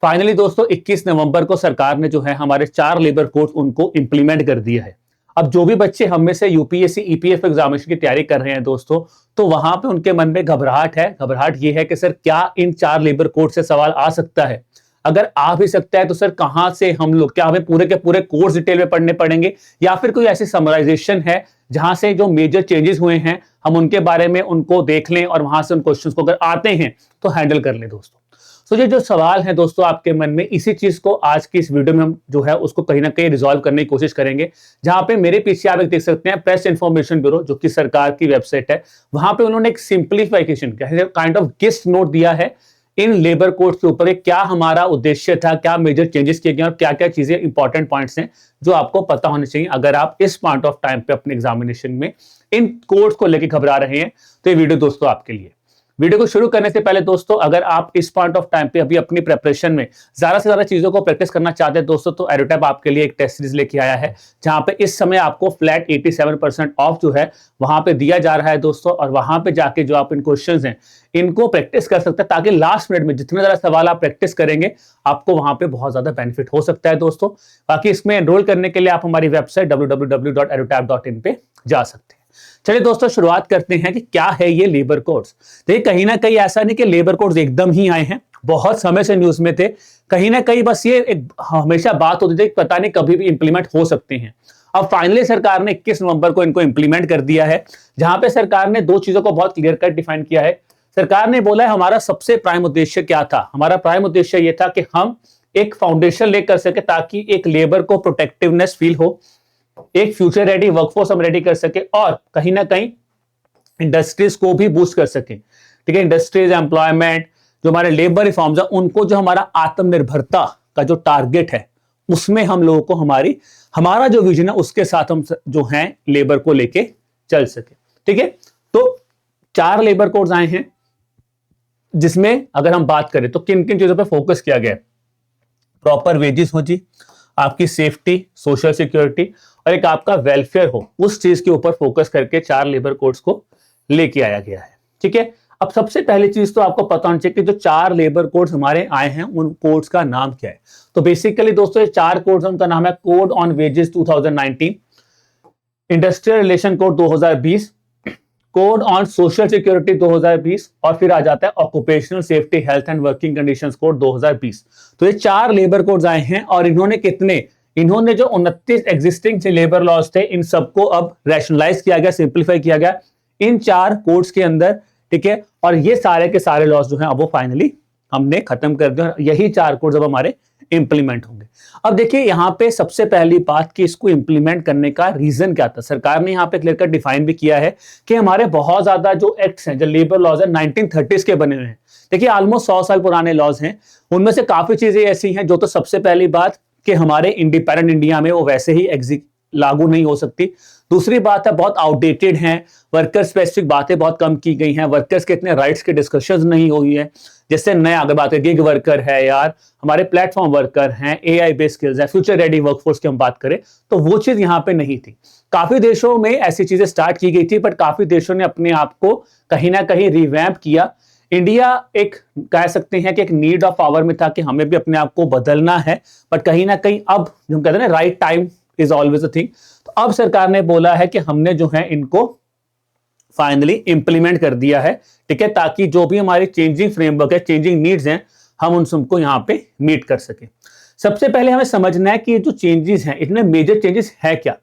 Finally दोस्तों 21 नवंबर को सरकार ने जो है हमारे 4 लेबर कोड उनको इंप्लीमेंट कर दिया है। अब जो भी बच्चे हम में से यूपीएससी ईपीएफ एग्जामिनेशन की तैयारी कर रहे हैं दोस्तों, तो वहां पे उनके मन में घबराहट है। घबराहट ये है कि सर क्या इन 4 लेबर कोड से सवाल आ सकता है? अगर आ भी सकता है तो सर कहां से हम लोग, क्या हमें पूरे के पूरे कोर्स डिटेल में पढ़ने पड़ेंगे या फिर कोई ऐसी समराइजेशन है जहां से जो मेजर चेंजेस हुए हैं हम उनके बारे में उनको देख लें और वहां से उन क्वेश्चंस को अगर आते हैं तो हैंडल कर लें दोस्तों। तो ये जो सवाल है दोस्तों आपके मन में, इसी चीज को आज की इस वीडियो में हम जो है उसको कहीं ना कहीं रिजॉल्व करने की कोशिश करेंगे। जहां पे मेरे पीछे आप एक देख सकते हैं प्रेस इंफॉर्मेशन ब्यूरो, जो कि सरकार की वेबसाइट है, वहां पे उन्होंने एक simplification kind of guest note दिया है इन लेबर कोड के ऊपर। क्या हमारा उद्देश्य था, क्या मेजर चेंजेस किए गए और क्या क्या चीजें इंपॉर्टेंट पॉइंट्स हैं जो आपको पता होने चाहिए अगर आप इस पॉइंट ऑफ टाइम पे अपने एग्जामिनेशन में इन कोड्स को लेकर घबरा रहे हैं। तो ये वीडियो दोस्तों आपके लिए। वीडियो को शुरू करने से पहले दोस्तों, अगर आप इस पॉइंट ऑफ टाइम पे अभी अपनी प्रिपरेशन में ज्यादा से ज्यादा चीजों को प्रैक्टिस करना चाहते हैं दोस्तों, तो एडोटैप आपके लिए एक टेस्ट सीरीज लेके आया है जहां पे इस समय आपको फ्लैट 87% ऑफ जो है वहां पे दिया जा रहा है दोस्तों। और वहां पे जाके जो आप इन क्वेश्चंस हैं इनको प्रैक्टिस कर सकते हैं, ताकि लास्ट मिनट में जितने ज्यादा सवाल आप प्रैक्टिस करेंगे आपको वहां पे बहुत ज्यादा बेनिफिट हो सकता है दोस्तों। बाकी इसमें एनरोल करने के लिए आप हमारी वेबसाइट www.edotap.in पे जा सकते हैं। चलिए दोस्तों शुरुआत करते हैं कि क्या है ये लेबर कोड्स। देखिए कहीं ना कहीं ऐसा नहीं कि लेबर कोड्स एकदम ही आए हैं, बहुत समय से न्यूज में थे। कहीं ना कहीं बस ये एक हमेशा बात होती थी, पता नहीं कभी भी इंप्लीमेंट हो सकते हैं। अब फाइनली सरकार ने 21 नवंबर को इनको इंप्लीमेंट कर दिया है, जहां पे सरकार ने दो चीजों को बहुत क्लियर कट डिफाइन किया है। सरकार ने बोला है हमारा सबसे प्राइम उद्देश्य क्या था। हमारा प्राइम उद्देश्य यह था कि हम एक फाउंडेशन लेकर सके ताकि एक लेबर को प्रोटेक्टिवनेस फील हो, एक फ्यूचर रेडी वर्कफोर्स हम रेडी कर सके और कहीं ना कहीं इंडस्ट्रीज को भी बूस्ट कर सके। ठीक है, इंडस्ट्रीज, एम्प्लॉयमेंट, जो हमारे लेबर रिफॉर्म्स है उनको, जो हमारा आत्मनिर्भरता का जो टारगेट है उसमें हम लोगों को हमारा जो विजन है उसके साथ हम जो है लेबर को लेके चल सके। ठीक है, तो 4 लेबर कोड्स आए हैं जिसमें अगर हम बात करें तो किन किन चीजों पर फोकस किया गया है। प्रॉपर वेजेस हो जी, आपकी सेफ्टी, सोशल सिक्योरिटी और एक आपका वेलफेयर हो, उस चीज के ऊपर फोकस करके 4 लेबर कोड्स को लेके आया गया है। ठीक है, अब सबसे पहली चीज तो आपको पता होना चाहिए कि जो 4 लेबर कोड्स हमारे आए हैं उन कोड्स का नाम क्या है। तो बेसिकली दोस्तों ये 4 कोड्स, उनका नाम है code on wages 2019, industrial relation code 2020, code on social security 2020 और फिर आ जाता है occupational safety health and working conditions code 2020। तो ये 4 लेबर कोड्स आए हैं और इन्होंने जो 29 एग्जिस्टिंग लेबर लॉज थे इन सबको अब रैशनलाइज किया गया, सिंप्लीफाई किया गया इन 4 कोड्स के अंदर। ठीक है, और ये सारे के सारे लॉज जो हैं अब वो फाइनली हमने खत्म कर दिया। यही 4 कोड्स अब हमारे इंप्लीमेंट होंगे। अब देखिए यहाँ पे सबसे पहली बात कि इसको इंप्लीमेंट करने का रीजन क्या था। सरकार ने यहाँ पे क्लियर कट डिफाइन भी किया है कि हमारे बहुत ज्यादा जो एक्ट्स हैं, जो लेबर लॉज है 1930s के बने हुए हैं। देखिए ऑलमोस्ट 100 साल पुराने लॉज हैं, उनमें से काफी चीजें ऐसी हैं जो, तो सबसे पहली बात कि हमारे इंडिपेंडेंट इंडिया में वो वैसे ही लागू नहीं हो सकती। दूसरी बात है बहुत आउटडेटेड हैं, वर्कर स्पेसिफिक बातें बहुत कम की गई हैं, वर्कर्स के इतने राइट्स के डिस्कशंस नहीं हुई है। जैसे नए अगर बात है गिग वर्कर है यार, हमारे प्लेटफॉर्म वर्कर हैं, एआई बेस्ड स्किल्स है, फ्यूचर रेडी वर्कफोर्स की हम बात करें तो वो चीज यहाँ पे नहीं थी। काफी देशों में ऐसी चीजें स्टार्ट की गई थी, बट काफी देशों ने अपने आप को कहीं ना कहीं रिवैम्प किया। इंडिया एक कह सकते हैं कि एक नीड ऑफ आवर में था कि हमें भी अपने आप को बदलना है, बट कहीं ना कहीं अब जो हम कहते हैं ना, right time is always a thing. तो अब सरकार ने बोला है कि हमने जो है इनको फाइनली इंप्लीमेंट कर दिया है। ठीक है, ताकि जो भी हमारी चेंजिंग फ्रेमवर्क है, चेंजिंग नीड्स हैं, हम उन सबको यहाँ पे मीट कर सके। सबसे पहले हमें समझना है कि ये जो चेंजेस हैं इनमें मेजर चेंजेस है क्या।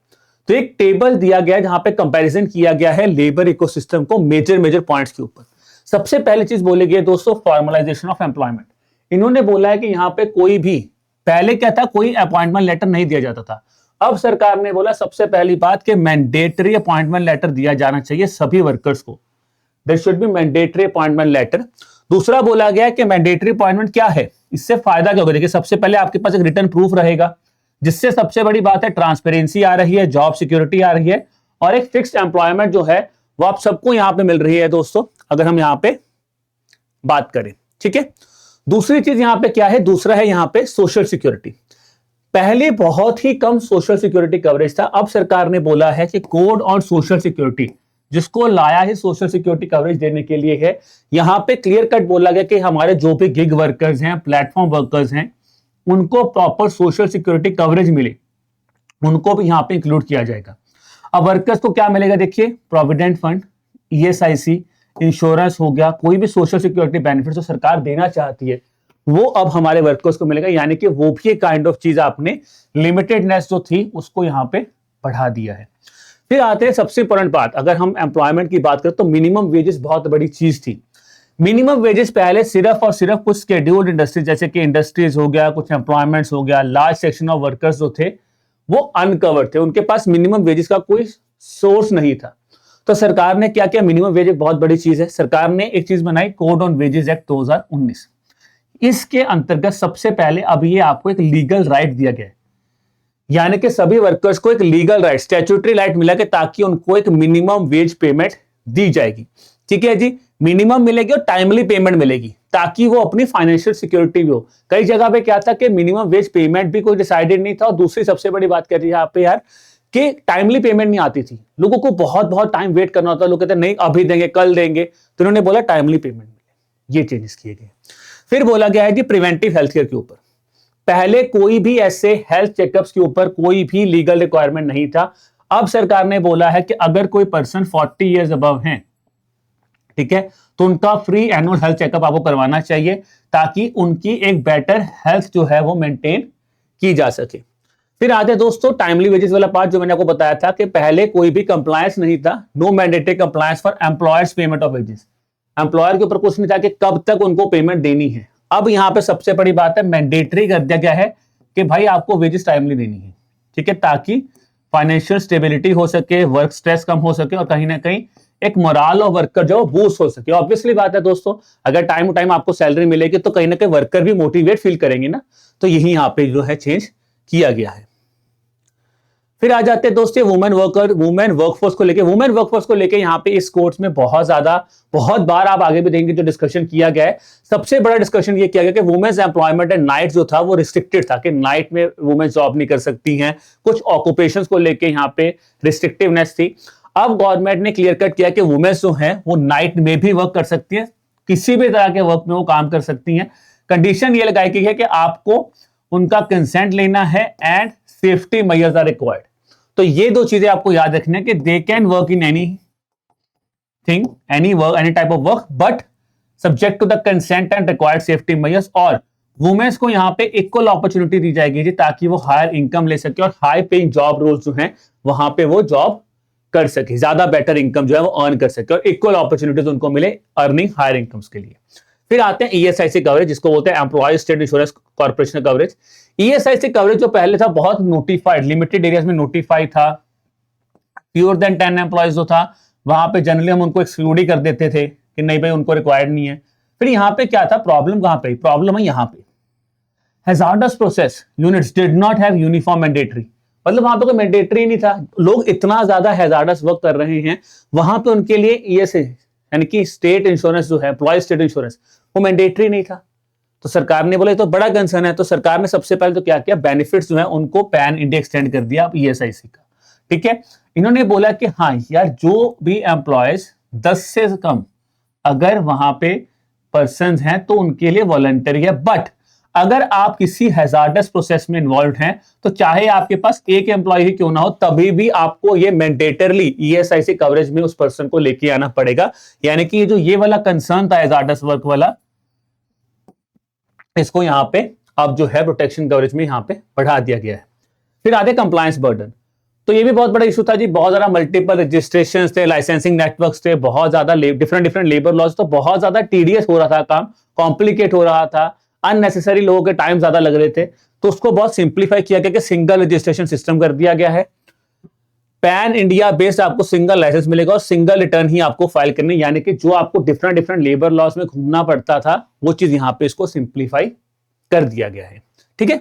तो एक टेबल दिया गया है जहां पे कंपैरिजन किया गया है लेबर इकोसिस्टम को मेजर पॉइंट्स के ऊपर। सबसे पहली चीज बोली गई है दोस्तों फॉर्मलाइजेशन ऑफ एम्प्लॉयमेंट। इन्होंने बोला है कि यहाँ पे कोई भी, पहले क्या था, कोई अपॉइंटमेंट लेटर नहीं दिया जाता था। अब सरकार ने बोला सबसे पहली बात कि मैंडेटरी अपॉइंटमेंट लेटर दिया जाना चाहिए सभी वर्कर्स को। There should be mandatory appointment letter. दूसरा बोला गया कि मैंडेटरी अपॉइंटमेंट क्या है, इससे फायदा क्या होगा। देखिए सबसे पहले आपके पास एक रिटर्न प्रूफ रहेगा, जिससे सबसे बड़ी बात है ट्रांसपेरेंसी आ रही है, जॉब सिक्योरिटी आ रही है और एक फिक्स्ड एम्प्लॉयमेंट जो है वो आप सबको यहां पे मिल रही है दोस्तों, अगर हम यहां पे बात करें। ठीक है, दूसरी चीज यहां पे क्या है, दूसरा है यहां पे सोशल सिक्योरिटी। पहले बहुत ही कम सोशल सिक्योरिटी कवरेज था, अब सरकार ने बोला है कि कोड ऑन सोशल सिक्योरिटी, जिसको लाया है सोशल सिक्योरिटी कवरेज देने के लिए है। यहां पे क्लियर कट बोला गया कि हमारे जो भी गिग वर्कर्स हैं, प्लेटफॉर्म वर्कर्स हैं, उनको प्रॉपर सोशल सिक्योरिटी कवरेज मिले, उनको भी यहां पे इंक्लूड किया जाएगा। अब वर्कर्स को क्या मिलेगा, देखिए प्रोविडेंट फंड, ईएसआईसी, इंश्योरेंस हो गया, कोई भी सोशल सिक्योरिटी बेनिफिट जो सरकार देना चाहती है वो अब हमारे वर्कर्स को मिलेगा, यानी कि वो भी एक काइंड ऑफ चीज आपने लिमिटेडनेस जो थी उसको यहां पे बढ़ा दिया है। फिर आते हैं सबसे इंपॉर्टेंट बात, अगर हम एम्प्लॉयमेंट की बात करें तो मिनिमम वेजेस बहुत बड़ी चीज थी। मिनिमम वेजेस पहले सिर्फ और सिर्फ कुछ शेड्यूल्ड इंडस्ट्रीज जैसे कि इंडस्ट्रीज हो गया, कुछ एम्प्लॉयमेंट्स हो गया, लार्ज सेक्शन ऑफ वर्कर्स जो थे वो अनकवर्ड थे, उनके पास मिनिमम वेजेस का कोई सोर्स नहीं था। तो सरकार ने क्या किया, मिनिमम वेज एक बहुत बड़ी चीज है, सरकार ने एक चीज बनाई, कोड ऑन वेजेस एक्ट 2019। इसके अंतर्गत सबसे पहले अब ये आपको एक लीगल राइट दिया गया है, यानी कि सभी वर्कर्स को एक लीगल राइट, स्टैट्यूटरी राइट मिला कि ताकि उनको एक मिनिमम वेज पेमेंट दी जाएगी। ठीक है जी, मिनिमम मिलेगी और टाइमली पेमेंट मिलेगी ताकि वो अपनी फाइनेंशियल सिक्योरिटी भी हो। कई जगह पे क्या था कि मिनिमम वेज पेमेंट भी कोई डिसाइडेड नहीं था, और दूसरी सबसे बड़ी बात कर रही है यहाँ पे यार कि टाइमली पेमेंट नहीं आती थी, लोगों को बहुत बहुत टाइम वेट करना होता, लोग कहते नहीं अभी देंगे कल देंगे, तो उन्होंने बोला टाइमली पेमेंट मिले, ये चेंजेस किए गए। फिर बोला गया है कि प्रिवेंटिव हेल्थ केयर के ऊपर, पहले कोई भी ऐसे हेल्थ चेकअप्स के ऊपर कोई भी लीगल रिक्वायरमेंट नहीं था, अब सरकार ने बोला है कि अगर कोई पर्सन 40 इयर्स अबव हैं, ठीक है, तो उनका फ्री एनुअल हेल्थ चेकअप आपको करवाना चाहिए ताकि उनकी एक बेटर हेल्थ जो है वो मेंटेन की जा सके। फिर आते दोस्तों टाइमली वेजेस वाला पार्ट, जो मैंने आपको बताया था कि पहले कोई भी कंप्लायंस नहीं था, no mandatory compliance for employers payment of wages, employer के ऊपर कुछ नहीं था कि कब तक उनको पेमेंट देनी है। अब यहां पे सबसे बड़ी बात है, मैंडेटरी कर दिया गया है कि भाई आपको वेजेस टाइमली देनी है, ठीक है, ताकि फाइनेंशियल स्टेबिलिटी हो सके, वर्क स्ट्रेस कम हो सके और कहीं ना कहीं एक मोराल ऑफ वर्कर जो बूस्ट हो सके। ऑब्वियसली बात है दोस्तों, अगर टाइम टू टाइम आपको सैलरी मिलेगी तो कहीं ना कहीं वर्कर भी मोटिवेट फील करेंगे ना, तो यही यहाँ पे जो है चेंज किया गया है। फिर आ जाते हैं दोस्तों वुमेन वर्कफोर्स को लेके। वुमेन वर्कफोर्स को लेके यहाँ पे इस कोर्स में बहुत बार आप आगे भी देखेंगे जो डिस्कशन किया गया है, सबसे बड़ा डिस्कशन ये किया गया कि वुमेन्स एम्प्लॉयमेंट एंड नाइट जो था वो रिस्ट्रिक्टेड था, कि नाइट में वुमेन जॉब नहीं कर सकती हैं, कुछ ऑक्यूपेशंस को लेके यहाँ पे रिस्ट्रिक्टिवनेस थी। अब गवर्नमेंट ने क्लियर कट किया कि वुमेन्स जो हैं वो नाइट में भी वर्क कर सकती हैं, किसी भी तरह के वर्क में वो काम कर सकती हैं। कंडीशन ये लगाई गई है कि आपको उनका कंसेंट लेना है and safety measures are required. तो ये दो चीजें आपको याद रखनी है कि they can work in anything, any type of work, but subject to the consent and required safety measures. और वुमेन्स को यहाँ पे इक्वल अपॉर्चुनिटी दी जाएगी जी, ताकि वो हायर इनकम ले सके और हाई पेइंग जॉब रोल्स जो हैं वहां पे वो जॉब कर सके, ज्यादा बेटर इनकम जो है वो अर्न कर सके और इक्वल अपॉर्चुनिटीज उनको मिले अर्निंग हायर इनकम्स के लिए। फिर आते हैं ईएसआईसी कवरेज, जिसको बोलते हैं employee state insurance corporation coverage. ESIC coverage जो पहले था बहुत नोटिफाइड, लिमिटेड एरियाज में नोटिफाइड था, फ्यूअर देन 10 एम्प्लॉयज जो था वहां पे जनरली हम उनको एक्सक्लूड ही कर देते थे कि नहीं भाई उनको रिक्वायर्ड नहीं है। फिर यहाँ पे क्या था प्रॉब्लम, कहां पे प्रॉब्लम है, यहाँ पे hazards process units did not have uniform mandatory, मतलब वहां पे कोई मैंडेटरी नहीं था, लोग इतना ज्यादा हैजार्डस वर्क कर रहे हैं वहां पे उनके लिए ईएसए यानी कि स्टेट इंश्योरेंस जो है एम्प्लॉय स्टेट इंश्योरेंस वो मैंडेटरी नहीं था। तो सरकार ने बोला ये तो बड़ा कंसर्न है, तो सरकार ने सबसे पहले तो क्या किया, बेनिफिट्स जो है उनको पैन इंडिया एक्सटेंड कर दिया ईएसआईसी का। ठीक है, इन्होंने बोला कि हाँ यार जो भी एम्प्लॉयज 10 से कम अगर वहां पे पर्सन हैं तो उनके लिए वॉलंटरी है, बट अगर आप किसी हैजार्डस प्रोसेस में इन्वॉल्व हैं तो चाहे आपके पास एक एम्प्लॉय ही क्यों ना हो तभी भी आपको ये मैंडेटरली ईएसआईसी कवरेज में उस पर्सन को लेके आना पड़ेगा। यानी कि जो ये वाला कंसर्न था हैजार्डस वर्क वाला, इसको यहां पे अब जो है प्रोटेक्शन कवरेज में यहां पे बढ़ा दिया गया है। फिर आते कंप्लायंस बर्डन, तो ये भी बहुत बड़ा इशू था जी, बहुत ज्यादा मल्टीपल रजिस्ट्रेशन थे, लाइसेंसिंग नेटवर्क्स थे, बहुत ज्यादा डिफरेंट लेबर लॉज, तो बहुत ज्यादा टीडियस हो रहा था काम, कॉम्प्लिकेट हो रहा था, अननेसेसरी लोगों के टाइम ज्यादा लग रहे थे। तो उसको बहुत सिंप्लीफाई किया गया कि सिंगल रजिस्ट्रेशन सिस्टम कर दिया गया है, पैन इंडिया बेस्ड आपको सिंगल लाइसेंस मिलेगा और सिंगल रिटर्न ही आपको फाइल करनी, यानी कि जो आपको डिफरेंट लेबर लॉज में घूमना पड़ता था वो चीज यहां पे इसको सिंप्लीफाई कर दिया गया है। ठीक है,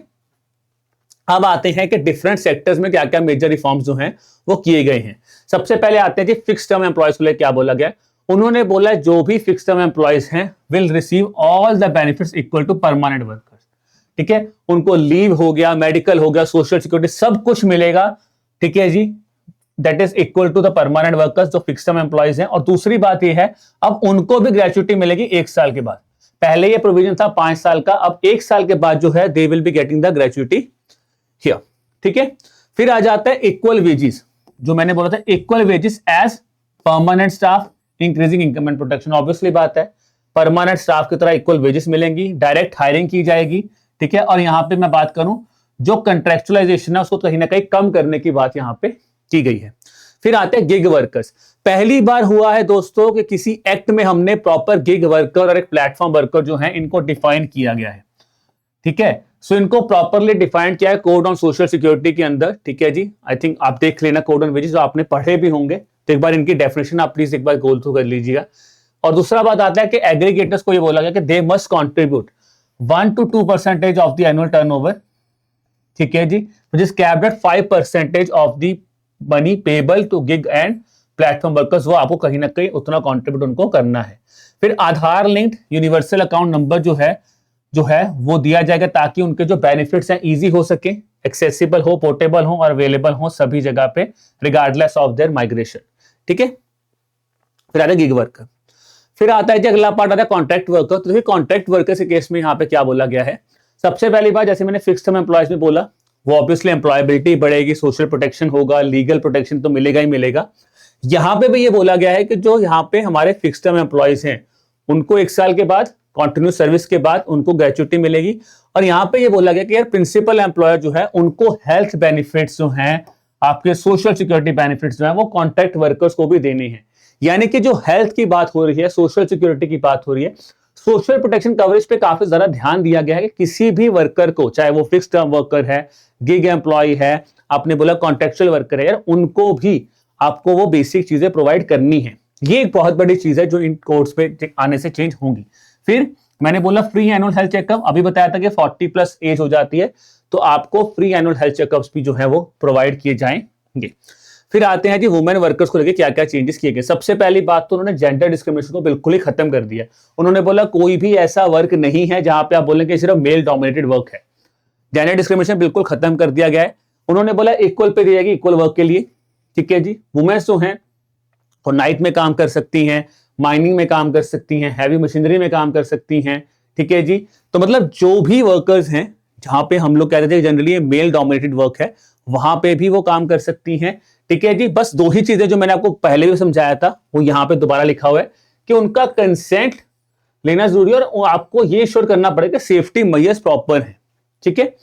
अब आते हैं कि डिफरेंट सेक्टर्स में क्या क्या मेजर रिफॉर्म्स जो हैं वो किए गए हैं। सबसे पहले आते हैं जी फिक्स टर्म एम्प्लॉयज को लेकर क्या बोला गया। उन्होंने बोला जो भी फिक्स टर्म एम्प्लॉयज हैं will receive all the benefits equal to permanent workers. ठीक है, उनको लीव हो गया, मेडिकल हो गया, सोशल सिक्योरिटी सब कुछ मिलेगा। ठीक है जी, that is equal to the permanent workers जो फिक्स टर्म एम्प्लॉयज हैं। और दूसरी बात यह है अब उनको भी ग्रेचुइटी मिलेगी 1 साल के बाद। पहले ये प्रोविजन था 5 साल का, अब 1 साल के बाद जो है they will be getting the gratuity here. ठीक है, फिर आ जाता है इक्वल वेजेस, जो मैंने बोला था equal wages as permanent staff, increasing income and protection. Obviously बात है, परमानेंट स्टाफ की तरह इक्वल वेजेस मिलेंगी, डायरेक्ट हायरिंग की जाएगी। ठीक है, और यहां पे मैं बात करूं जो कंट्रेक्चुअलाइजेशन है उसको कहीं ना कहीं कम करने की बात यहां पे की गई है। फिर आते हैं गिग वर्कर्स। पहली बार हुआ है दोस्तों कि किसी एक्ट में हमने प्रॉपर गिग वर्कर और एक प्लेटफॉर्म वर्कर जो है इनको डिफाइन किया गया है। ठीक है, सो इनको प्रॉपरली डिफाइन किया है कोड ऑन सोशल सिक्योरिटी के अंदर। ठीक है जी, आई थिंक आप देख लेना कोड ऑन वेजेस, जो आपने पढ़े भी होंगे, तो एक बार इनकी डेफिनेशन आप प्लीज एक बार गोल थ्रू कर लीजिएगा। और दूसरा बात आता है कि एग्रीगेटर्स को ये बोला गया कि they must contribute 1 to 2% of the annual turnover. ठीक है जी, which is capped at 5% of the money payable to gig and platform workers, वो आपको कहीं ना कहीं उतना कॉन्ट्रीब्यूट उनको करना है। फिर आधार लिंक्ड यूनिवर्सल अकाउंट नंबर जो है वो दिया जाएगा, ताकि उनके जो बेनिफिट्स हैं इजी हो सके, एक्सेसिबल हो, पोर्टेबल हो और अवेलेबल हो सभी जगह पे, रिगार्डलेस ऑफ देयर माइग्रेशन। ठीक है, फिर आता है गिग वर्कर। फिर आता है जी अगला पार्ट आता है कॉन्ट्रैक्ट वर्कर। तो देखिए कॉन्ट्रैक्ट वर्कर के केस में यहाँ पे क्या बोला गया है, सबसे पहली बात जैसे मैंने फिक्स टर्म एम्प्लॉयज में बोला, वो ऑब्वियसली एम्प्लॉयबिलिटी बढ़ेगी, सोशल प्रोटेक्शन होगा, लीगल प्रोटेक्शन तो मिलेगा ही मिलेगा। यहां पे भी ये बोला गया है कि जो यहाँ पे हमारे फिक्स टर्म एम्प्लॉयज हैं उनको 1 साल के बाद कॉन्टिन्यूस सर्विस के बाद उनको ग्रेचुइटी मिलेगी। और यहाँ पे ये बोला गया कि यार प्रिंसिपल एम्प्लॉयर जो है उनको हेल्थ बेनिफिट्स जो हैं, आपके सोशल सिक्योरिटी बेनिफिट्स जो है वो कॉन्ट्रैक्ट वर्कर्स को भी देने हैं। यानी कि जो हेल्थ की बात हो रही है, सोशल सिक्योरिटी की बात हो रही है, सोशल प्रोटेक्शन कवरेज पे काफी ज्यादा ध्यान दिया गया है कि किसी भी वर्कर को, चाहे वो फिक्स टर्म वर्कर है, गिग एम्प्लॉय है, आपने बोला कॉन्ट्रेक्चुअल वर्कर है, यार उनको भी आपको वो बेसिक चीजें प्रोवाइड करनी है। ये एक बहुत बड़ी चीज है जो इन कोर्स पे आने से चेंज होंगी। फिर मैंने बोला फ्री एनुअल हेल्थ चेकअप, अभी बताया था कि 40+ एज हो जाती है तो आपको फ्री एनुअल हेल्थ चेकअप्स भी जो है वो प्रोवाइड किए जाएंगे। फिर आते हैं जी वुमेन वर्कर्स को लेकर क्या क्या चेंजेस किए गए। सबसे पहली बात तो उन्होंने जेंडर डिस्क्रिमिनेशन को बिल्कुल ही खत्म कर दिया। उन्होंने बोला कोई भी ऐसा वर्क नहीं है जहां पे आप बोलेंगे सिर्फ मेल डोमिनेटेड वर्क है, जेंडर डिस्क्रिमिनेशन बिल्कुल खत्म कर दिया गया है। उन्होंने बोला इक्वल पे दी जाएगी इक्वल वर्क के लिए। ठीक है जी, वुमेन्स जो हैं वो नाइट में काम कर सकती हैं, माइनिंग में काम कर सकती हैं, हैवी मशीनरी में काम कर सकती हैं। ठीक है जी, तो मतलब जो भी वर्कर्स हैं जहां पे हम लोग कहते थे जनरली मेल डोमिनेटेड वर्क है, वहां पे भी वो काम कर सकती हैं। ठीक है जी, बस 2 ही चीजें जो मैंने आपको पहले भी समझाया था वो यहां पे दोबारा लिखा हुआ है कि उनका कंसेंट लेना जरूरी है और आपको ये श्योर करना पड़ेगा सेफ्टी मेजर्स प्रॉपर है। ठीक है,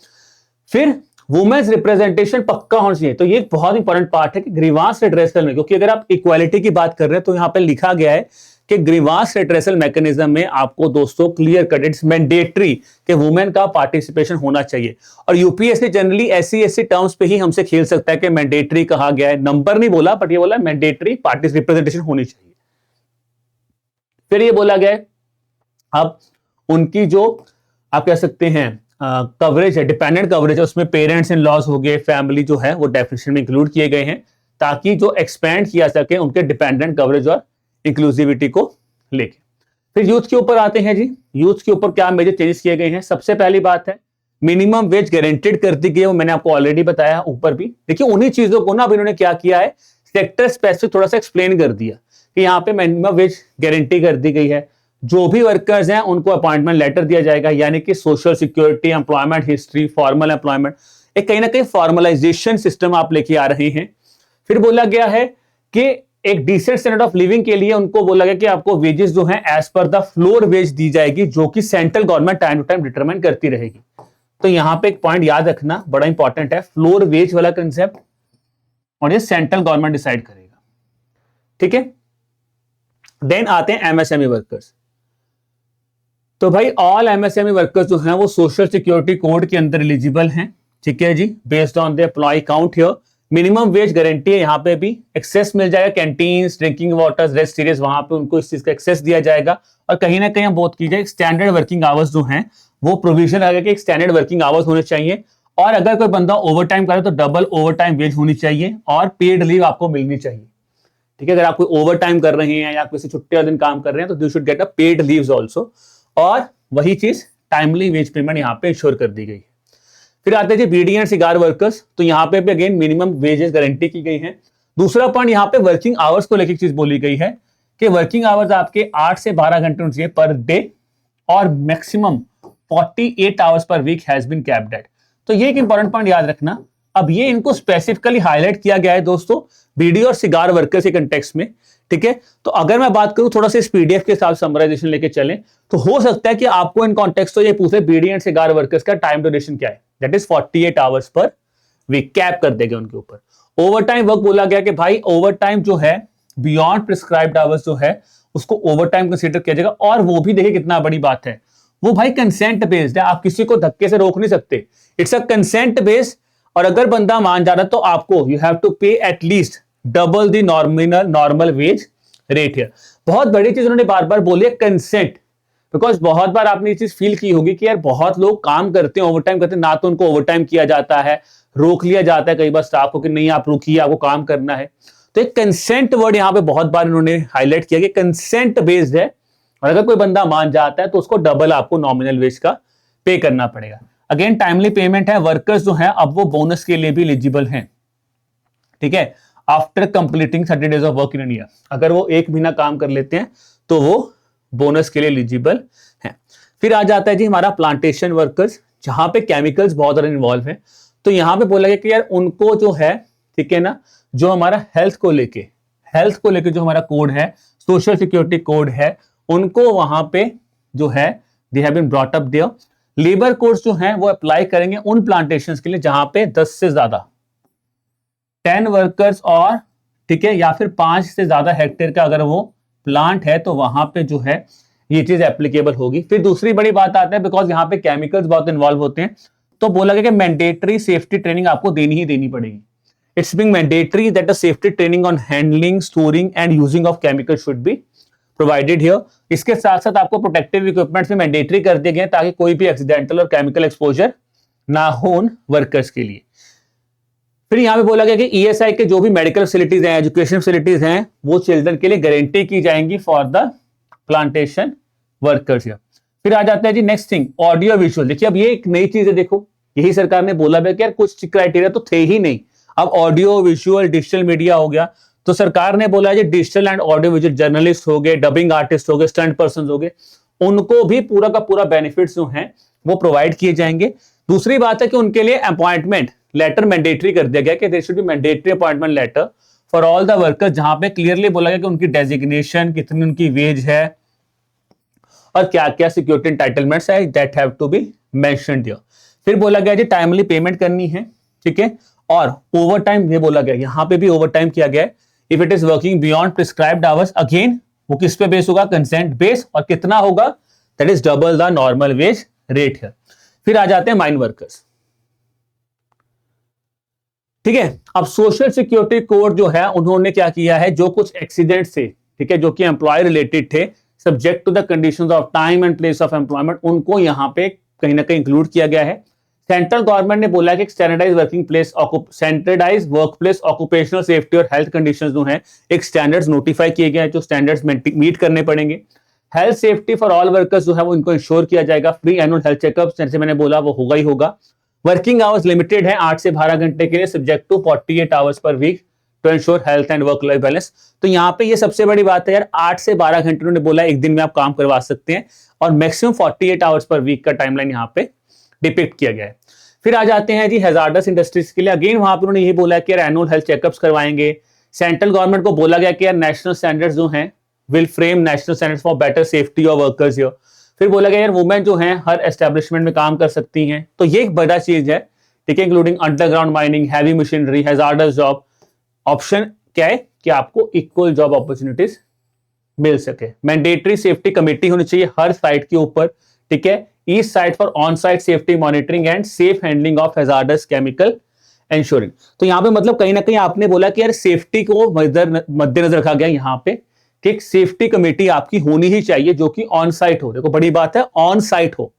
फिर वुमेन्स रिप्रेजेंटेशन पक्का होना चाहिए। तो ये एक बहुत इंपॉर्टेंट पार्ट है कि ग्रीवांस रिड्रेसल में, क्योंकि अगर आप इक्वालिटी की बात कर रहे हैं तो यहां पे लिखा गया है कि ग्रीवांस रिड्रेसल मैकेनिज्म में आपको दोस्तों क्लियर कट इट्स मैंडेटरी कि वुमेन का पार्टिसिपेशन होना चाहिए। और यूपीएससी जनरली ऐसी टर्म्स पे ही हमसे खेल सकता है कि मैंडेटरी कहा गया है, नंबर नहीं बोला बट ये बोला मैंडेटरी पार्टिस रिप्रेजेंटेशन होनी चाहिए। फिर ये बोला गया है अब उनकी जो आप कह सकते हैं कवरेज है, डिपेंडेंट कवरेज है, उसमें पेरेंट्स इन लॉज हो गए, फैमिली जो है वो डेफिनेशन में इंक्लूड किए गए हैं ताकि जो एक्सपेंड किया सके उनके डिपेंडेंट कवरेज और इंक्लूसिविटी को लेके। फिर यूथ के ऊपर आते हैं जी, यूथ के ऊपर क्या मेजर चेंजेस किए गए हैं। सबसे पहली बात है मिनिमम वेज गारंटेड कर दी गई है, वो मैंने आपको ऑलरेडी बताया ऊपर भी। देखिए उन्हीं चीजों को ना अब इन्होंने क्या किया है, सेक्टर स्पेसिफिक थोड़ा सा एक्सप्लेन कर दिया कि यहाँ पे मिनिमम वेज गारंटी कर दी गई है। जो भी वर्कर्स हैं उनको अपॉइंटमेंट लेटर दिया जाएगा, यानी कि social security, employment history, formal employment, एक कहीं ना कहीं फॉर्मलाइजेशन सिस्टम आप लेके आ रहे हैं। फिर बोला गया है कि एक डिसेंट स्टैंडर्ड ऑफ लिविंग के लिए उनको बोला गया कि आपको वेजेस जो हैं as per the floor wage दी जाएगी, जो कि central government time to time determine करती रहेगी। तो यहां पे एक पॉइंट याद रखना बड़ा इंपॉर्टेंट है, फ्लोर वेज वाला कंसेप्ट, और ये सेंट्रल गवर्नमेंट डिसाइड करेगा। ठीक है, देन आते हैं एमएसएमई वर्कर्स। तो भाई ऑल एमएसएमई वर्कर्स जो हैं वो सोशल सिक्योरिटी कोड के अंदर एलिजिबल हैं। ठीक है जी, based on the employee count here. Minimum wage guarantee है, यहाँ पे भी एक्सेस मिल जाएगा, canteen, drinking waters, rest series, वहां पे उनको इस चीज का एक्सेस दिया जाएगा। और कहीं ना कहीं हम बात की जाए स्टैंडर्ड वर्किंग आवर्स जो हैं वो प्रोविजन आएगा कि स्टैंडर्ड वर्किंग आवर्स होने चाहिए, और अगर कोई बंदा ओवर टाइम करे तो डबल ओवर टाइम वेज होनी चाहिए और पेड लीव आपको मिलनी चाहिए। ठीक है, अगर आप कोई ओवर टाइम कर रहे हैं या किसी छुट्टी वाले दिन काम कर रहे हैं तो you should get a paid leaves also, और वही चीज टाइमली वेज पेमेंट यहाँ पे इंश्योर कर दी गई है। फिर आते हैं बीड़ी एंड सिगार वर्कर्स, तो यहाँ पे भी अगेन मिनिमम वेजेस गारंटी की गई है। दूसरा पॉइंट यहाँ पे वर्किंग आवर्स को लेकर चीज बोली गई है कि वर्किंग आवर्स आपके 8 से 12 घंटे होने चाहिए पर डे, और maximum 48 hours per week has been capped at. तो ये एक इंपॉर्टेंट पॉइंट याद रखना। अब ये इनको स्पेसिफिकली हाईलाइट किया गया है दोस्तों बीडी और सिगार वर्कर्स के कंटेक्स्ट में, ठीक है। तो अगर मैं बात करूं थोड़ा सा इस पीडीएफ के साथ समराइजेशन लेके चलें, तो हो सकता है कि आपको इन कॉन्टेक्स्ट तो ये पूछे बीडी एंड सिगार वर्कर्स का टाइम ड्यूरेशन क्या है, that is 48 hours per week, cap कर देंगे उनके ऊपर। ओवर टाइम वर्क बोला गया कि भाई ओवर टाइम जो है बियॉन्ड प्रिस्क्राइब्ड आवर्स जो है उसको ओवर टाइम कंसीडर किया जाएगा, और वो भी देखिए कितना बड़ी बात है, वो भाई कंसेंट बेस्ड है, आप किसी को धक्के से रोक नहीं सकते, इट्स अ कंसेंट बेस्ड। और अगर बंदा मान जा रहा है तो आपको यू हैव टू पे at least double the normal wage rate है। बहुत बड़ी चीज उन्होंने बार बार बोली है, कंसेंट, बिकॉज बहुत बार आपने ये चीज फील की होगी कि यार बहुत लोग काम करते हैं, ओवर टाइम करते हैं, ना तो उनको ओवर टाइम किया जाता है, रोक लिया जाता है कई बार स्टाफ को कि नहीं आप रुकिए आपको काम करना है। तो एक कंसेंट वर्ड यहां पे बहुत बार इन्होंने हाईलाइट किया कि कंसेंट बेस्ड है, और अगर कोई बंदा मान जाता है तो उसको डबल आपको नॉमिनल वेज का पे करना पड़ेगा। अगेन टाइमली पेमेंट है, वर्कर्स जो है अब वो बोनस के लिए भी एलिजिबल हैं, ठीक है, after completing 30 days of work in year. अगर वो 1 महीना काम कर लेते हैं तो वो बोनस के लिए एलिजिबल हैं। फिर आ जाता है जी हमारा प्लांटेशन वर्कर्स, जहां पे केमिकल्स बहुत ज्यादा इन्वॉल्व है। तो यहां पे बोला गया कि यार उनको जो है, ठीक है ना, जो हमारा हेल्थ को लेके जो हमारा कोड है, सोशल सिक्योरिटी कोड है, उनको वहां पे जो है they have been brought up there. Labour codes जो हैं वो अप्लाई करेंगे उन प्लांटेशंस के लिए जहां पे 10 से ज्यादा 10 वर्कर्स और, ठीक है, या फिर 5 से ज्यादा हेक्टेयर का अगर वो प्लांट है तो वहां पे जो है ये चीज एप्लीकेबल होगी। फिर दूसरी बड़ी बात आता है, बिकॉज यहाँ पे केमिकल्स बहुत इन्वॉल्व होते हैं, तो बोला गया कि मैंडेटरी सेफ्टी ट्रेनिंग आपको देनी ही देनी पड़ेगी। It's being mandatory that a safety training on handling, storing and using of chemical should be provided here. इसके साथ साथ आपको प्रोटेक्टिव इक्विपमेंट्स में मैंडेटरी कर दिए गए ताकि कोई भी एक्सीडेंटल और केमिकल एक्सपोजर ना हो उन वर्कर्स के लिए। फिर यहां पे बोला गया कि ईएसआई के जो भी मेडिकल फैसिलिटीज हैं, एजुकेशन फैसिलिटीज हैं, वो चिल्ड्रन के लिए गारंटी की जाएंगी फॉर द प्लांटेशन वर्कर्स। फिर आ जाता है जी नेक्स्ट थिंग, ऑडियो विजुअल। देखिए अब ये एक नई चीज है, देखो यही सरकार ने बोला है कि यार कुछ क्राइटेरिया तो थे ही नहीं, अब ऑडियो विजुअल डिजिटल मीडिया हो गया। तो सरकार ने बोला जी digital and audio visual journalist हो गए, डबिंग आर्टिस्ट हो गए, स्टंट पर्सन हो गए, उनको भी पूरा का पूरा बेनिफिट्स जो हैं वो प्रोवाइड किए जाएंगे। दूसरी बात है कि उनके लिए अपॉइंटमेंट लेटर मैंडेटरी कर दिया गया कि there should be mandatory appointment letter for all the workers, जहां पे क्लियरली बोला गया कि उनकी डेजिग्नेशन, कितनी उनकी वेज है और क्या क्या सिक्योरिटी एंटाइटलमेंट्स है, that have to be mentioned here. फिर बोला गया जी टाइमली पेमेंट करनी है, ठीक है, और ओवर टाइम ये बोला गया, यहां पे भी ओवर टाइम किया गया है। If it is working beyond prescribed hours, again वो किस पे बेस होगा, कंसेंट बेस, और कितना होगा, that is double the normal wage rate है। फिर आ जाते हैं माइन वर्कर्स, ठीक है। अब सोशल सिक्योरिटी कोड जो है उन्होंने क्या किया है, जो कुछ एक्सीडेंट से, ठीक है, जो कि एम्प्लॉय रिलेटेड थे, subject to the conditions of time and place of employment, उनको यहां पे कहीं ना कहीं इंक्लूड किया गया है। सेंट्रल गवर्नमेंट ने बोला कि standardise working place, standardise work place occupational safety और हेल्थ कंडीशंस जो हैं एक स्टैंडर्ड्स नोटिफाई किए गए हैं, जो स्टैंडर्ड्स मीट करने पड़ेंगे। Health safety for all workers जो है वो इनको इंश्योर किया जाएगा। फ्री एनुअल हेल्थ चेकअप जैसे मैंने बोला वो होगा ही होगा। वर्किंग आवर्स लिमिटेड है 8 से 12 घंटे के लिए, subject to 48 hours per week to ensure health and work life balance. तो यहाँ पे ये सबसे बड़ी बात है यार, 8 से 12 घंटे उन्होंने बोला एक दिन में आप काम करवा सकते हैं, और मैक्सिमम 48 आवर्स पर वीक का टाइमलाइन यहाँ पे डिपिक्ट किया गया है। फिर आ जाते हैं जी हैजार्डस इंडस्ट्रीज के लिए, अगेन वहां पर उन्होंने यही बोला कि यार एनुअल हेल्थ चेकअप्स करवाएंगे। सेंट्रल गवर्नमेंट को बोला गया कि यार नेशनल स्टैंडर्ड्स जो हैं will frame national standards for better safety of workers here. फिर बोला गया यार वुमेन जो हैं हर एस्टेब्लिशमेंट में काम कर सकती हैं, तो ये एक बड़ा चीज है, ठीक है, including underground mining, heavy machinery, hazards job. Option क्या है कि आपको इक्वल जॉब अपॉर्चुनिटीज मिल सके। मैंडेटरी सेफ्टी कमेटी होनी चाहिए हर साइट के ऊपर, ठीक है, each site for on site safety monitoring and safe handling of hazards chemical ensuring. तो यहां पे मतलब कहीं ना कहीं आपने बोला कि यार सेफ्टी को मद्देनजर रखा गया यहाँ पे, ठीक, सेफ्टी कमेटी आपकी होनी ही चाहिए जो कि ऑन साइट हो। देखो बड़ी बात है ऑन साइट हो,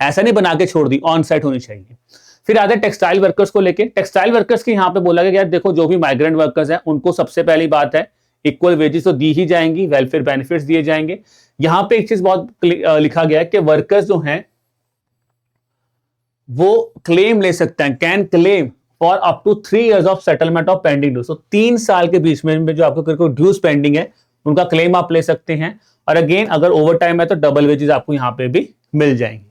ऐसा नहीं बना के छोड़ दी, ऑन साइट होनी चाहिए। फिर आते हैं टेक्सटाइल वर्कर्स को लेके। टेक्सटाइल वर्कर्स की यहाँ पे बोला गया यार देखो जो भी माइग्रेंट वर्कर्स हैं उनको सबसे पहली बात है इक्वल वेजेस तो दी ही जाएंगी, वेलफेयर बेनिफिट्स दिए जाएंगे। यहाँ पे एक चीज बहुत लिखा गया है कि वर्कर्स जो हैं वो क्लेम ले सकते हैं, can claim for up to 3 years of settlement of pending dues. तो 3 साल के बीच में जो आपको ड्यूज पेंडिंग है उनका क्लेम आप ले सकते हैं। और अगेन अगर ओवर टाइम है तो डबल वेजेस आपको यहाँ पे भी मिल जाएंगे।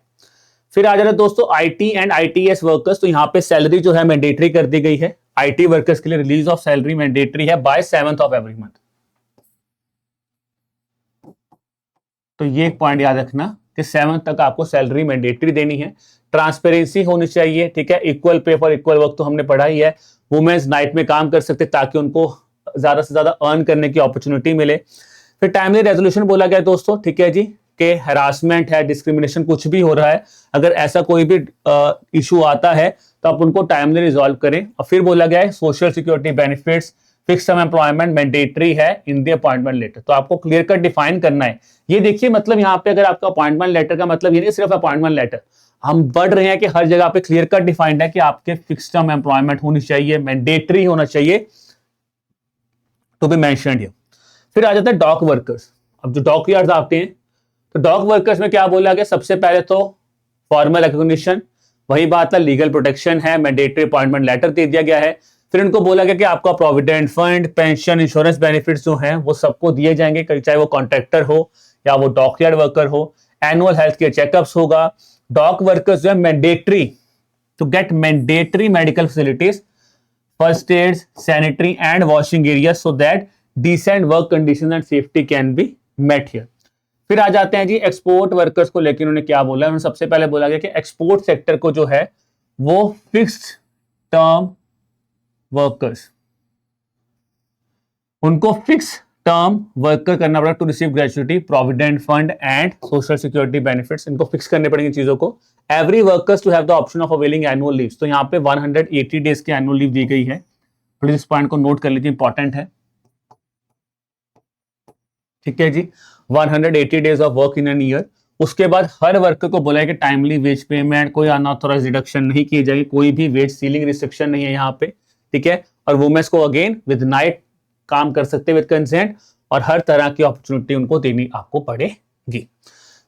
फिर आ जाता है दोस्तों आईटी एंड आईटीएस वर्कर्स। तो यहाँ पे सैलरी जो है मैंडेटरी कर दी गई है। आईटी वर्कर्स के लिए रिलीज ऑफ सैलरी मैंडेटरी है by 7th of every month. तो ये एक पॉइंट याद रखना कि 7th तक आपको सैलरी मैंडेटरी देनी है। ट्रांसपेरेंसी होनी चाहिए, ठीक है। Equal pay for equal work तो हमने पढ़ा ही है। वुमेन्स नाइट में काम कर सकते ताकि उनको ज्यादा से ज्यादा अर्न करने की अपॉर्चुनिटी मिले। फिर टाइमली रेजोल्यूशन बोला गया दोस्तों, ठीक है जी, कि हरासमेंट है, डिस्क्रिमिनेशन कुछ भी हो रहा है, अगर ऐसा कोई भी इशू आता है तो आप उनको टाइमली रिजॉल्व करें। और फिर बोला गया है social security benefits, fix term employment mandatory है इन द अपॉइंटमेंट लेटर। तो आपको क्लियर कट डिफाइन करना है। ये देखिए मतलब यहाँ पे अगर आपका अपॉइंटमेंट लेटर का मतलब ये नहीं सिर्फ अपॉइंटमेंट लेटर, हम बढ़ रहे हैं कि हर जगह पे क्लियर कट डिफाइंड है कि आपके फिक्स टर्म एम्प्लॉयमेंट होनी चाहिए, मैंडेटरी होना चाहिए टू बी मेंशन्ड हियर। फिर आ जाता है डॉक वर्कर्स। अब जो डॉक यार्ड्स आते हैं तो डॉक वर्कर्स में क्या बोला गया, सबसे पहले तो फॉर्मल रिकॉग्निशन, वही बात है, लीगल प्रोटेक्शन है, मैंडेटरी अपॉइंटमेंट लेटर दे दिया गया है। फिर इनको बोला गया कि आपका provident fund, pension, insurance benefits जो हैं वो सबको दिए जाएंगे, चाहे वो कॉन्ट्रैक्टर हो या वो डॉकयार्ड वर्कर हो। एनुअल हेल्थ केयर चेकअप्स होगा। डॉक वर्कर्स जो है mandatory to get mandatory medical facilities, first aid, sanitary and washing area so that decent work condition and safety can be met here. फिर आ जाते हैं जी export workers को लेकर उन्होंने क्या बोला। उन्होंने सबसे पहले बोला गया कि एक्सपोर्ट सेक्टर को जो है वो फिक्स्ड टर्म वर्कर्स, उनको फिक्स टर्म वर्कर करना पड़ेगा to receive gratuity, provident fund and social security benefits. इनको फिक्स करने पड़ेंगे चीजों को। Every workers to have the option of availing annual leaves. तो यहाँ पे 180 डेज की एनुअल लीव दी गई है। प्लीज इस पॉइंट को नोट कर लीजिए, इंपॉर्टेंट है, ठीक है जी। 180 days of work in an year. उसके बाद हर वर्कर को बोला है कि टाइमली वेज पेमेंट, कोई अनऑथोराइज डिडक्शन नहीं की जाएगी, कोई भी वेज सीलिंग रिस्ट्रिक्शन नहीं है यहाँ पे, ठीक है। और वुमेन्स को अगेन विद नाइट काम कर सकते विद कंसेंट, और हर तरह की अपॉर्चुनिटी उनको देनी आपको पड़ेगी।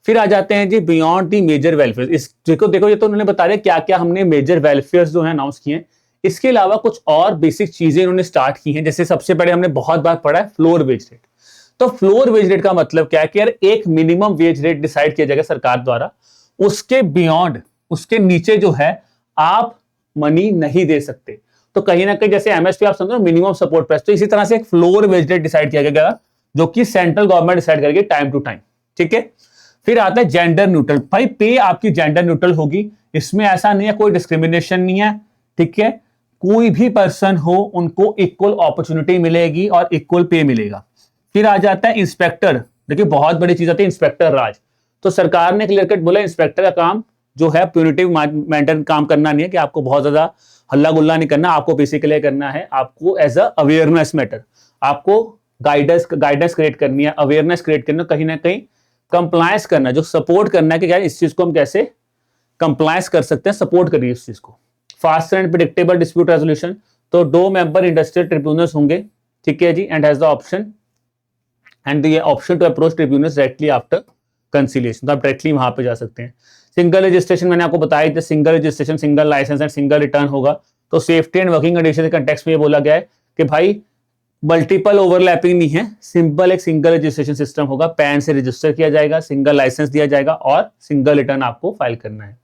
फिर आ जाते हैं जी बियॉन्ड दी मेजर वेलफेयर। इस देखो ये तो उन्होंने बता दिया क्या क्या हमने मेजर वेलफेयर जो है अनाउंस किए हैं। इसके अलावा कुछ और बेसिक चीजें इन्होंने स्टार्ट की हैं। जैसे सबसे पहले हमने बहुत बार पढ़ा है फ्लोर वेज रेट। तो फ्लोर वेज रेट का मतलब क्या है कि यार एक मिनिमम वेज रेट डिसाइड किया जाएगा सरकार द्वारा, उसके बियॉन्ड, उसके नीचे जो है आप मनी नहीं दे सकते। तो कहीं ना कहीं जैसे एमएसपी आप समझो मिनिमम सपोर्ट प्राइस, तो इसी तरह से एक फ्लोर वेज रेट डिसाइड किया गया जो कि सेंट्रल गवर्नमेंट डिसाइड करेगी टाइम टू टाइम, ठीक है। फिर आता है जेंडर न्यूट्रल। भाई पे आपकी जेंडर न्यूट्रल होगी, इसमें ऐसा नहीं है कोई डिस्क्रिमिनेशन नहीं है, ठीक है। कोई भी पर्सन हो उनको इक्वल अपॉर्चुनिटी मिलेगी और इक्वल पे मिलेगा। फिर आ जाता है इंस्पेक्टर। देखिए बहुत बड़ी चीज आती है इंस्पेक्टर राज। तो सरकार ने क्लियर कट बोला इंस्पेक्टर का काम जो है प्यूनिटिव मैटर काम करना नहीं है कि आपको बहुत ज्यादा हल्ला गुल्ला नहीं करना, आपको बेसिकली करना है आपको एज अ अवेयरनेस मैटर, आपको गाइडेंस क्रिएट करनी है, अवेयरनेस क्रिएट करना, कहीं ना कहीं कंप्लायंस करना, जो सपोर्ट करना है कि यार इस चीज को हम कैसे कंप्लायंस कर सकते हैं, सपोर्ट करिए इस चीज को। Fast and predictable dispute resolution. तो 2 मेंबर इंडस्ट्रियल ट्रिब्यूनल्स होंगे, ठीक है जी, and has the option to approach tribunals directly after conciliation. तो आप डायरेक्टली वहां पे जा सकते हैं। सिंगल रजिस्ट्रेशन मैंने आपको बताया था, single registration, single licence and single return होगा। तो सेफ्टी एंड वर्किंग कंडीशन के कंटेक्स्ट में ये बोला गया है कि भाई मल्टीपल ओवरलैपिंग नहीं है, सिंपल एक सिंगल रजिस्ट्रेशन सिस्टम होगा, पैन से रजिस्टर किया जाएगा, सिंगल लाइसेंस दिया जाएगा और सिंगल रिटर्न आपको फाइल करना है।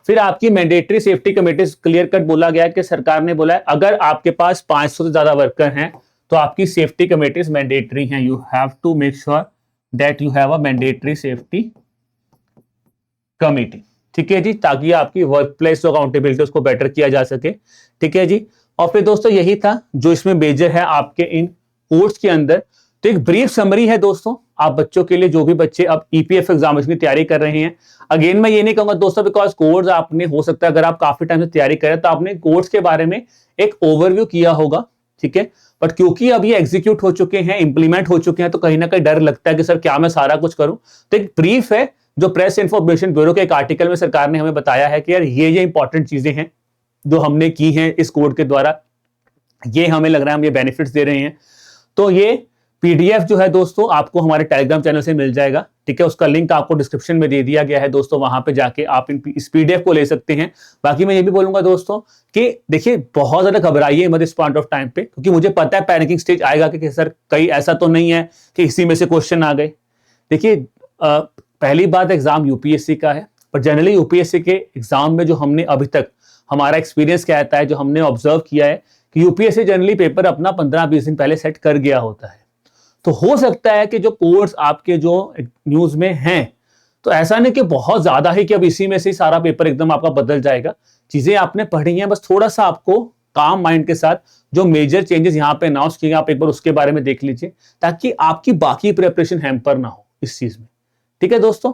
फिर आपकी mandatory safety committee clear cut बोला गया है कि सरकार ने बोला है अगर आपके पास 500 से ज्यादा वर्कर हैं तो आपकी सेफ्टी कमेटीज मैंडेटरी हैं। You have to make sure that you have a mandatory safety committee, ठीक है जी, ताकि आपकी वर्क प्लेस जो अकाउंटेबिलिटी उसको बेटर किया जा सके, ठीक है जी। और फिर दोस्तों यही था जो इसमें मेजर है आपके इन कोर्स के अंदर। तो एक ब्रीफ समरी है दोस्तों आप बच्चों के लिए, जो भी बच्चे अब ईपीएफ एग्जामिनेशन की तैयारी कर रहे हैं। अगेन मैं ये नहीं कहूंगा दोस्तों बिकॉज कोर्स आपने हो सकता है अगर आप काफी टाइम से तैयारी करें तो आपने कोर्स के बारे में एक ओवरव्यू किया होगा, ठीक है। बट क्योंकि अब ये एग्जीक्यूट हो चुके हैं, इंप्लीमेंट हो चुके हैं, तो कहीं ना कहीं डर लगता है कि सर क्या मैं सारा कुछ करूं। तो एक ब्रीफ है जो प्रेस इंफॉर्मेशन ब्यूरो के एक आर्टिकल में सरकार ने हमें बताया है कि यार ये इंपॉर्टेंट चीजें हैं जो हमने की हैं इस कोड के द्वारा, ये हमें लग रहा है हम ये बेनिफिट्स दे रहे हैं। तो ये पीडीएफ जो है दोस्तों आपको हमारे टेलीग्राम चैनल से मिल जाएगा, ठीक है। उसका लिंक आपको डिस्क्रिप्शन में दे दिया गया है दोस्तों, वहां पे जाके आप इस पीडीएफ को ले सकते हैं। बाकी मैं ये भी बोलूंगा दोस्तों कि देखिए बहुत ज्यादा घबराइए मत इस पॉइंट ऑफ टाइम पे, क्योंकि मुझे पता है पैनिकिंग स्टेज आएगा कि सर कहीं ऐसा तो नहीं है कि इसी में से क्वेश्चन आ गए। देखिए पहली बात एग्जाम यूपीएससी का है, पर जनरली यूपीएससी के एग्जाम में जो हमने अभी तक हमारा एक्सपीरियंस कहता है, जो हमने ऑब्जर्व किया है कि यूपीएससी जनरली पेपर अपना 15-20 दिन पहले सेट कर गया होता है। तो हो सकता है कि जो कोड्स आपके जो न्यूज में हैं, तो ऐसा नहीं कि बहुत ज्यादा ही कि अब इसी में से सारा पेपर एकदम आपका बदल जाएगा। चीजें आपने पढ़ी हैं, बस थोड़ा सा आपको काम माइंड के साथ जो मेजर चेंजेस यहाँ पे अनाउंस किए आप एक बार उसके बारे में देख लीजिए, ताकि आपकी बाकी प्रिपरेशन हैम्पर ना हो इस चीज में, ठीक है दोस्तों।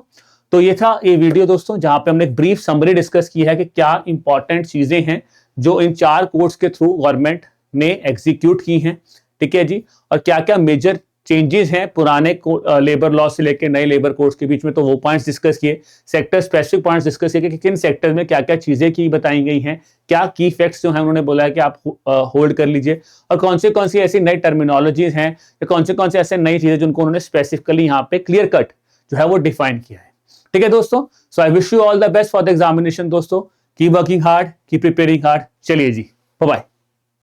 तो ये था ये वीडियो दोस्तों, जहां पे हमने एक ब्रीफ समरी डिस्कस की है कि क्या इंपॉर्टेंट चीजें हैं जो इन 4 कोड्स के थ्रू गवर्नमेंट ने एग्जीक्यूट की हैं, ठीक है जी, और क्या क्या मेजर चेंजेस हैं पुराने लेबर लॉ से लेकर नए लेबर कोड्स के बीच में, तो वो पॉइंट्स डिस्कस किए। सेक्टर स्पेसिफिक पॉइंट्स डिस्कस किए कि किन सेक्टर में क्या क्या चीजें की बताई गई हैं, क्या की फैक्ट्स जो हैं उन्होंने बोला है कि आप होल्ड कर लीजिए, और कौन सी ऐसी नई टर्मिनोलॉजीज हैं या कौन से ऐसे नई चीजें जिनको उन्होंने स्पेसिफिकली यहाँ पे क्लियर कट जो है वो डिफाइन किया है, ठीक है दोस्तों। So I wish you all the best for the examination दोस्तों। Keep working hard, keep preparing hard. चलिए जी, बाय बाय।